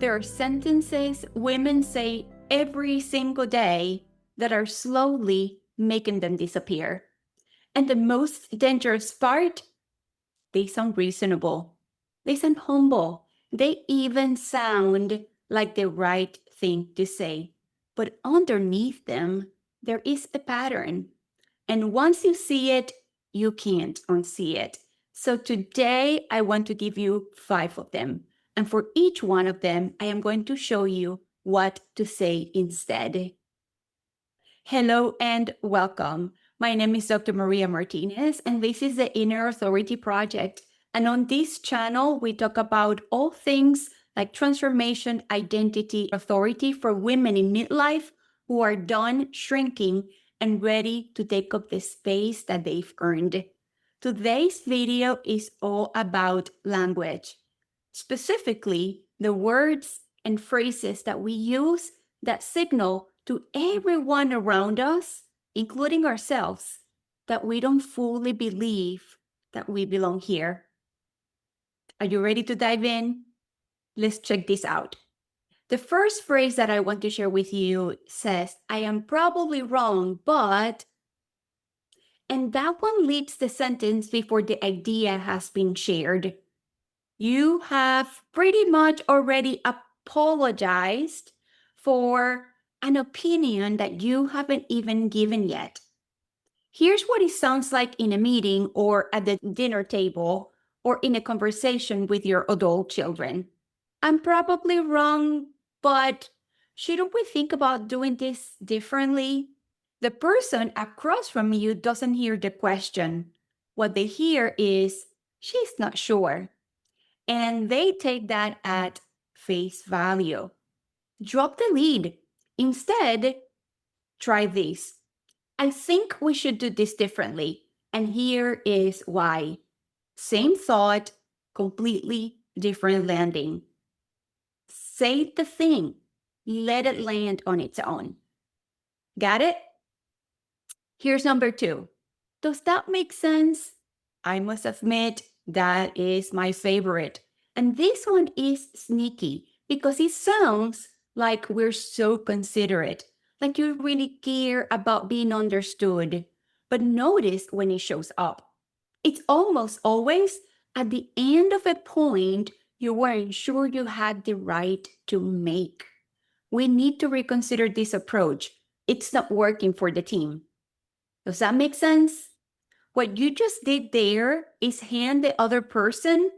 there are sentences women say every single day that are slowly making them disappear. And the most dangerous part, they sound reasonable. They sound humble. They even sound like the right thing to say. But underneath them, there is a pattern. And once you see it, you can't unsee it. So today, I want to give you 5 of them. And for each one of them, I am going to show you what to say instead. Hello and welcome. My name is Dr. Maria Martinez, and this is the Inner Authority Project. And on this channel, we talk about all things like transformation, identity, authority for women in midlife who are done shrinking and ready to take up the space that they've earned. Today's video is all about language, specifically the words and phrases that we use that signal to everyone around us, including ourselves, that we don't fully believe that we belong here. Are you ready to dive in? Let's check this out. The first phrase that I want to share with you says, I am probably wrong, but, and that one leads the sentence before the idea has been shared. You have pretty much already apologized for an opinion that you haven't even given yet. Here's what it sounds like in a meeting or at the dinner table or in a conversation with your adult children. I'm probably wrong, but shouldn't we think about doing this differently? The person across from you doesn't hear the question. What they hear is, she's not sure. And they take that at face value. Drop the lead. Instead, try this. I think we should do this differently. And here is why. Same thought, completely different landing. Say the thing. Let it land on its own. Got it? Here's number 2. Does that make sense? I must admit, that is my favorite. And this one is sneaky because it sounds like we're so considerate, like you really care about being understood. But notice when it shows up. It's almost always at the end of a point you weren't sure you had the right to make. We need to reconsider this approach. It's not working for the team. Does that make sense? What you just did there is hand the other person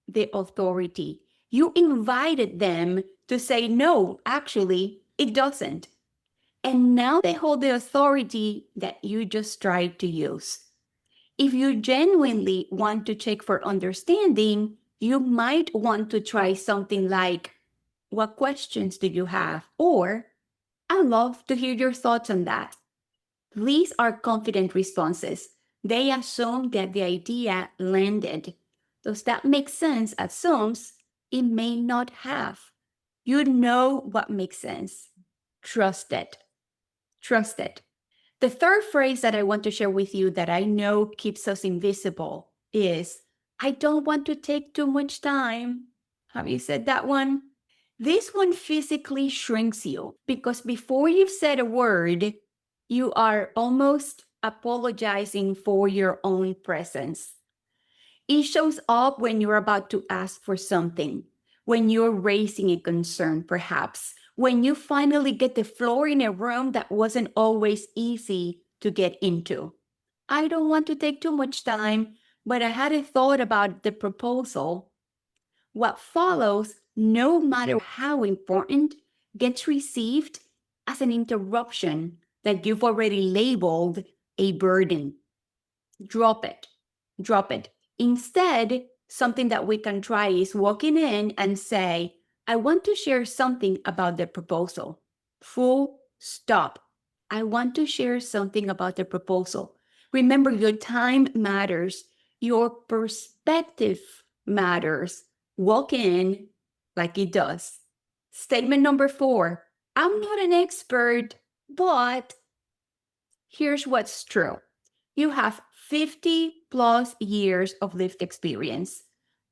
the authority. You invited them to say, no, actually, it doesn't. And now they hold the authority that you just tried to use. If you genuinely want to check for understanding, you might want to try something like, what questions do you have? Or, I'd love to hear your thoughts on that. These are confident responses. They assume that the idea landed. Does that make sense? Assumes it may not have. You know what makes sense. Trust it. Trust it. The third phrase that I want to share with you that I know keeps us invisible is, I don't want to take too much time. Have you said that one? This one physically shrinks you because before you've said a word, you are almost apologizing for your own presence. It shows up when you're about to ask for something, when you're raising a concern, perhaps, when you finally get the floor in a room that wasn't always easy to get into. I don't want to take too much time, but I had a thought about the proposal. What follows, no matter how important, gets received as an interruption that you've already labeled a burden. Drop it. Drop it. Instead, something that we can try is walking in and say, I want to share something about the proposal. Full stop. I want to share something about the proposal. Remember, your time matters. Your perspective matters. Walk in like it does. Statement number 4. I'm not an expert, but here's what's true. You have 50 plus years of lived experience.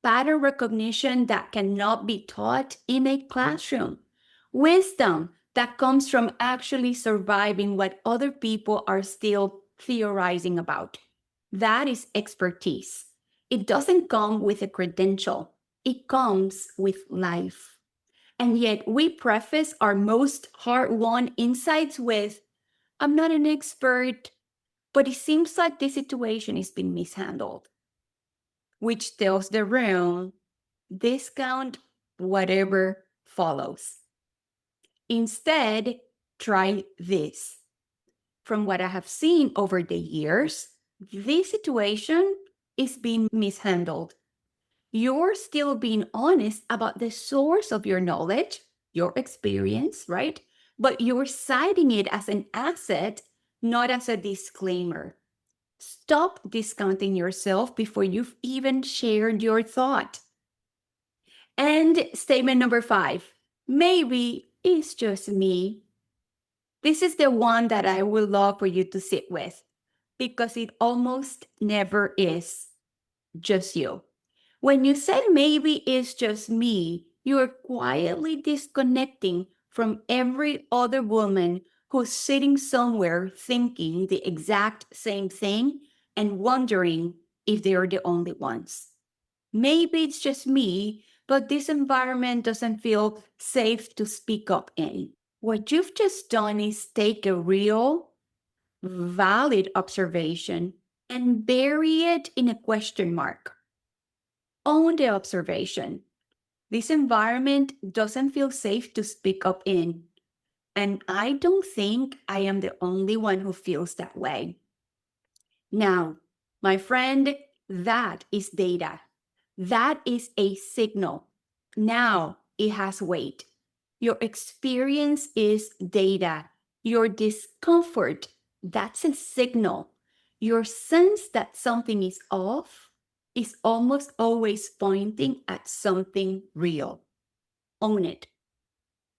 pattern recognition that cannot be taught in a classroom, wisdom that comes from actually surviving what other people are still theorizing about. That is expertise. It doesn't come with a credential, it comes with life. And yet, we preface our most hard won insights with, I'm not an expert, but it seems like this situation is being mishandled, which tells the room, discount whatever follows. Instead, try this. From what I have seen over the years, this situation is being mishandled. You're still being honest about the source of your knowledge, your experience, right? But you're citing it as an asset, not as a disclaimer. Stop discounting yourself before you've even shared your thought. And statement number 5, maybe it's just me. This is the one that I would love for you to sit with because it almost never is just you. When you said maybe it's just me, you're quietly disconnecting from every other woman who's sitting somewhere thinking the exact same thing and wondering if they're the only ones. Maybe it's just me, but this environment doesn't feel safe to speak up in. What you've just done is take a real, valid observation and bury it in a question mark. Own the observation. This environment doesn't feel safe to speak up in. And I don't think I am the only one who feels that way. Now, my friend, that is data. That is a signal. Now it has weight. Your experience is data. Your discomfort, that's a signal. Your sense that something is off is almost always pointing at something real. Own it.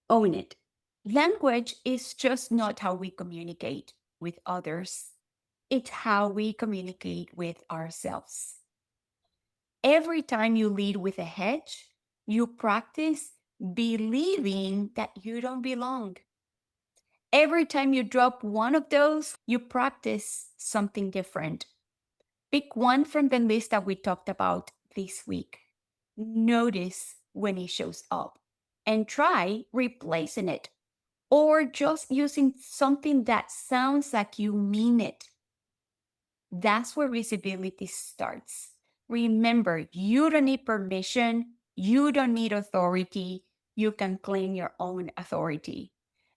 Own it. Language is just not how we communicate with others, it's how we communicate with ourselves. Every time you lead with a hedge, you practice believing that you don't belong. Every time you drop one of those, you practice something different. Pick one from the list that we talked about this week. Notice when it shows up and try replacing it or just using something that sounds like you mean it. That's where visibility starts. Remember, you don't need permission. You don't need authority. You can claim your own authority.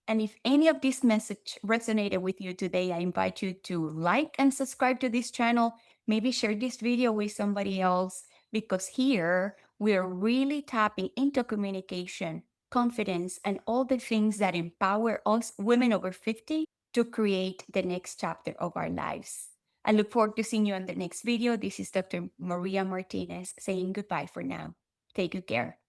And if any of this message resonated with you today, I invite you to like and subscribe to this channel. Maybe share this video with somebody else because here we're really tapping into communication, confidence, and all the things that empower us women over 50 to create the next chapter of our lives. I look forward to seeing you on the next video. This is Dr. Maria Martinez saying goodbye for now. Take good care.